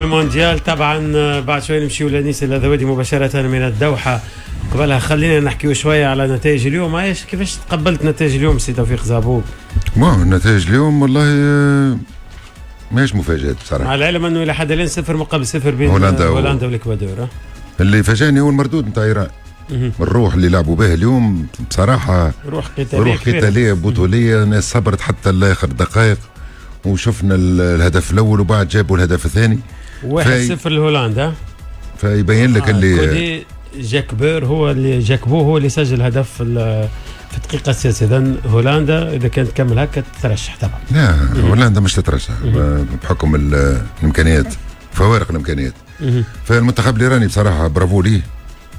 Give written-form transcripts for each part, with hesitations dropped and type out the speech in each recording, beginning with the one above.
المونديال طبعا بعد شوي نمشيو لنيس الأذودي مباشرة من الدوحة. قبلها خلينا نحكيو شوية على نتائج اليوم. ايش كيفاش تقبلت نتائج اليوم سي توفيق زابوق؟ النتائج اليوم والله ماهيش مفاجأة بصراحة، على العلم انه الى حد الان 0-0 بين هولندا والاكوادور. اللي فاجأني هو المردود نتاع ايران. الروح اللي لعبوا به اليوم بصراحة روح قتالية بطولية، ناس صبرت حتى لاخر دقائق وشفنا الهدف الاول وبعد جابوا الهدف الثاني 1-0 لهولندا. فيبين لك اللي جاكبو هو اللي سجل هدف في الدقيقة السادسة. إذا هولندا إذا كانت تكمل هكا تترشح طبعا. لا هولندا مش تترشح بحكم الإمكانيات، فوارق الإمكانيات. فالمنتخب الإيراني بصراحة برافو ليه،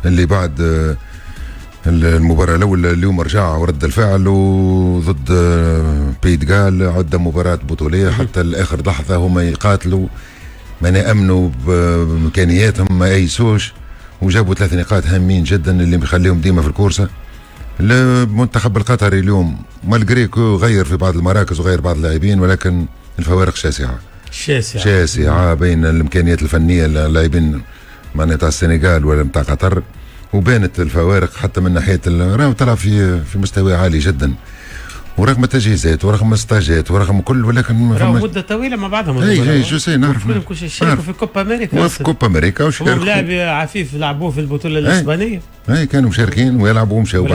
اللي بعد المباراة الأولى اليوم رجع ورد الفعل وضد بيدغال عدة مباراة بطولية حتى لآخر لحظة هم يقاتلوا، ما يأمنوا بإمكانياتهم، ما ييسوش، وجابوا 3 نقاط هامين جدا اللي بيخليهم ديما في الكورسة. المنتخب القطري اليوم مالغريكو غير في بعض المراكز وغير بعض اللاعبين، ولكن الفوارق شاسعة بين الإمكانيات الفنية للاعبين معناتها السنغال ولا نتاع قطر، وبانت الفوارق حتى من ناحية راهو طلع في مستوى عالي جدا، ورغم التجهيزات ورغم الستاجات ورغم كل، ولكن راهو مدة طويلة مع بعضهم. اي جو سي نعرف كلهم شاركوا في كوبا امريكا. وفي كوبا امريكا وشاركوا لاعب عفيف لعبوه في البطولة الاسبانية. اي كانوا مشاركين ويلعبوا ومشاو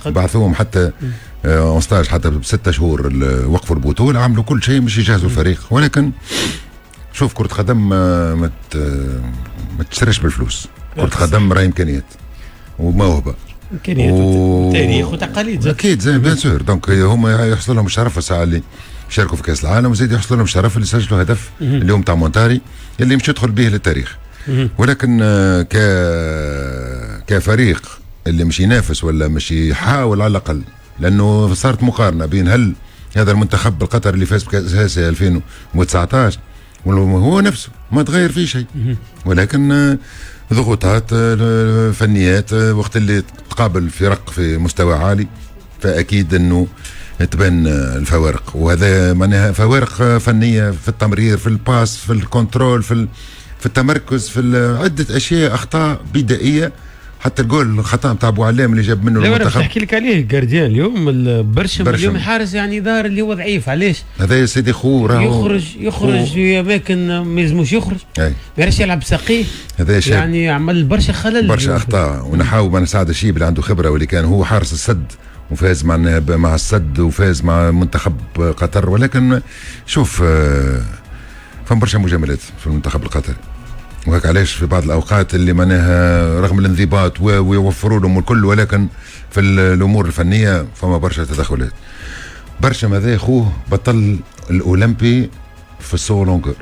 بعثوهم حتى اون ستاج حتى ب6 شهور وقفوا البطولة، عملوا كل شيء باش يجهزوا الفريق. ولكن شوف كرة قدم ما تشتريش بالفلوس، كرة قدم راهي امكانيات وموهبة، امكانيات وتاريخ وتقاليد اكيد زي بيان سور. دونك هما يحصل لهم الشرف الساعه اللي شاركوا في كاس العالم، وزيد يحصل لهم الشرف اللي سجلوا هدف اليوم تاع مونتاري اللي مش يدخل به للتاريخ. ولكن كفريق اللي مش ينافس ولا مش يحاول على الاقل، لانه صارت مقارنه بين هل هذا المنتخب القطري اللي فاز بكاس اسيا 2019 هو نفسه ما تغير فيه شيء، ولكن ضغوطات فنيات وقت اللي تقابل فرق في مستوى عالي فأكيد أنه تبان الفوارق، وهذا معناها فوارق فنية في التمرير، في الباس، في الكنترول، في التمركز، في عدة أشياء، أخطاء بدائية. حتى الجول الخطا نتاع ابو علام اللي جاب منه المنتخب. نحكي لك عليه الجارديان اليوم برشم اليوم الحارس يعني ظاهر اللي هو ضعيف. علاش؟ هذا يا سيدي يخرج في اماكن ما يلزموش يخرج، ما يعرفش يلعب ساقيه، هذا يعني عمل برشا خلل، برشا اخطاء. ونحاول مع سعد الشيب اللي عنده خبره واللي كان هو حارس السد وفاز مع السد وفاز مع منتخب قطر. ولكن شوف فهم برشا مجاملات في المنتخب القطري، وهيك علاش في بعض الاوقات اللي معناها رغم الانضباط ويوفروا لهم الكل، ولكن في الامور الفنيه فما برشا تدخلات. برشا ماذا اخوه بطل الاولمبي في السو لونجور.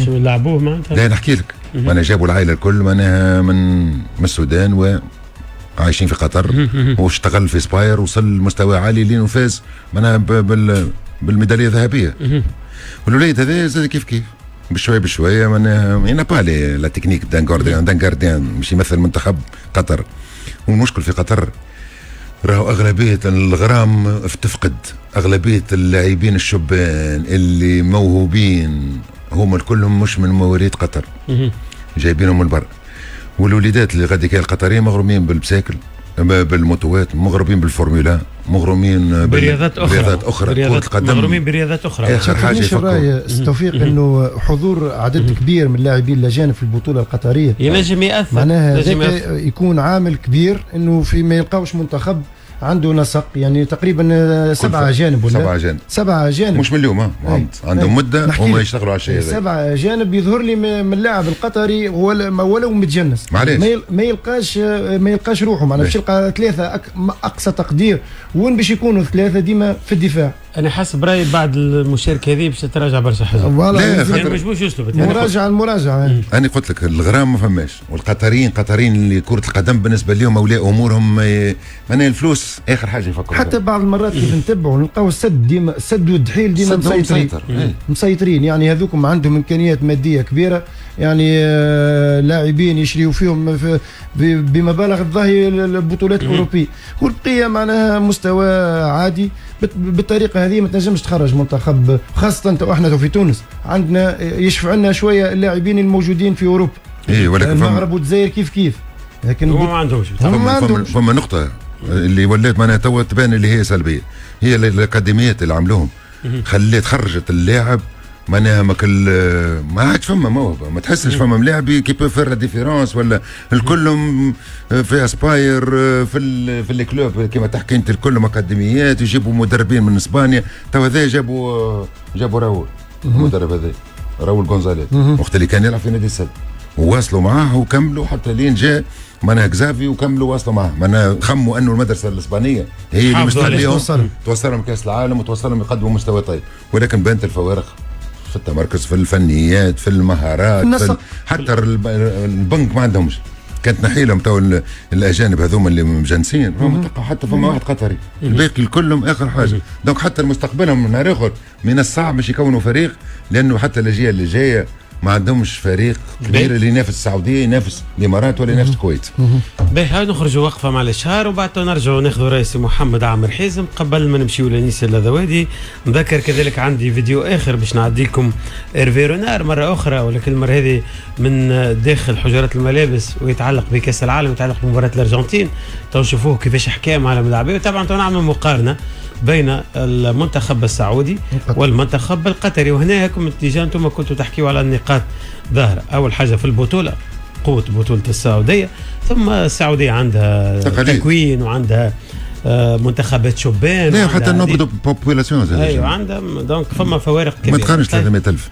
شو لعبوه معناتها؟ لا نحكي لك، معناها جابوا العائله الكل معناها من السودان وعايشين في قطر، واشتغل في سباير وصل لمستوى عالي لين فاز معناها بالميداليه الذهبيه. والوليد هذا زاد كيف بشويه معناها با لا تكنيك دان غارديان مش يمثل منتخب قطر. والمشكل في قطر راهو اغلبيه الغرام تفقد، اغلبيه اللاعبين الشبان اللي موهوبين هم كلهم مش من مواليد قطر، جايبينهم من برا. والوليدات اللي غادي كاين القطريين مغرومين بالبساكل، بالموتوات، مغرومين بالفورمولا، مغرومين برياضات اخرى مغرومين برياضات اخرى. اخر حاجه الراي توفيق انه حضور عدد كبير من اللاعبين الاجانب في البطوله القطريه ينجم ياثر، معناها يكون عامل كبير انه في ما يلقاوش منتخب عنده نسق، يعني تقريبا 7 أجانب ولا 7 أجانب مش من اليوم عندهم مدة وما يشتغلوا على الشيء هذا. 7 أجانب يظهر لي من اللاعب القطري ولو متجنس ما يلقاش روحه، معناها باش يلقى 3 أقصى تقدير، وين باش يكونوا 3 ديما في الدفاع. أنا حسب رأيي بعد المشاركة هذه باش تتراجع برشا حاجات. يعني مش يسلبت المراجعة. أنا قلت لك الغرام ما فماش، والقطريين اللي كرة القدم بالنسبة لهم أولياء أمورهم معناها الفلوس آخر حاجة يفكروا. حتى بعض المرات كيف نتبعوا نلقاو السد والدحيل ديما مسيطرين، يعني هذوكم عندهم إمكانيات مادية كبيرة، يعني لاعبين يشريوا فيهم بمبالغ الظاهر البطولات الأوروبية، والبقية معناها مستوى عادي. بالطريقة هذه ما تنجمش تخرج منتخب، خاصة احنا في تونس عندنا يشفع لنا شوية اللاعبين الموجودين في أوروبا. ولكن المغرب والجزائر كيف لكن هم ما عندهمش. فما نقطة اللي ولات معناها توا تبان اللي هي سلبية، هي الأكاديميات اللي عملوهم خرجت اللاعب معناها ما عادش فما موهبه، ما تحسش فما ملاعب كي بو فير لا ديفيرونس، ولا الكلهم في اسباير في الكلوب كما تحكي انت، الكلهم اكاديميات يجيبوا مدربين من اسبانيا. تو هذا جابوا راول المدرب هذا راول غونزاليز، وقت اللي كان يلعب في نادي السد، وواصلوا معاه وكملوا حتى لين جاء معناها كزافي وكملوا واصلوا معاه. معناها خموا انه المدرسه الاسبانيه هي اللي مستحيل توصلهم كاس العالم وتوصلهم يقدموا مستوى طيب، ولكن بانت الفوارق في التمركز، في الفنيات، في المهارات، حتى البنك ما عندهمش. كانت نحيلهم تو الاجانب هذوما اللي مجنسين، حتى فما واحد قطري، الباقي كلهم اخر حاجه. دونك حتى مستقبلهم من نهار اخر من الصعب باش يكونوا فريق، لانه حتى الاجيال اللي جايه ما عندهمش فريق كبير اللي ينافس السعوديه، ينافس الامارات، ولا ينافس الكويت. باهي نخرجوا وقفه مع الاشهار، وبعد نرجعوا ناخذوا رئيس محمد عامر حازم. قبل ما نمشيوا لنيس اللذوادي نذكر كذلك عندي فيديو اخر باش نعدي لكم ايرفي رونار مره اخرى، ولكن المره هذه من داخل حجرات الملابس، ويتعلق بكاس العالم، يتعلق بمباراه الارجنتين. تشوفوه كيفاش حكام على ملاعبيه، وطبعا نعمل مقارنه بين المنتخب السعودي والمنتخب القطري. وهنا هكم اتجاه انتم كنتوا تحكيوا على النقاط ظاهره. اول حاجه في البطوله قوه بطوله السعوديه، ثم السعوديه عندها تكوين وعندها منتخبات شبان، لا حتى النوبل بوبولاسيون ايوه عندها، دونك فما فوارق كبيره. ما تقارنش 300,000.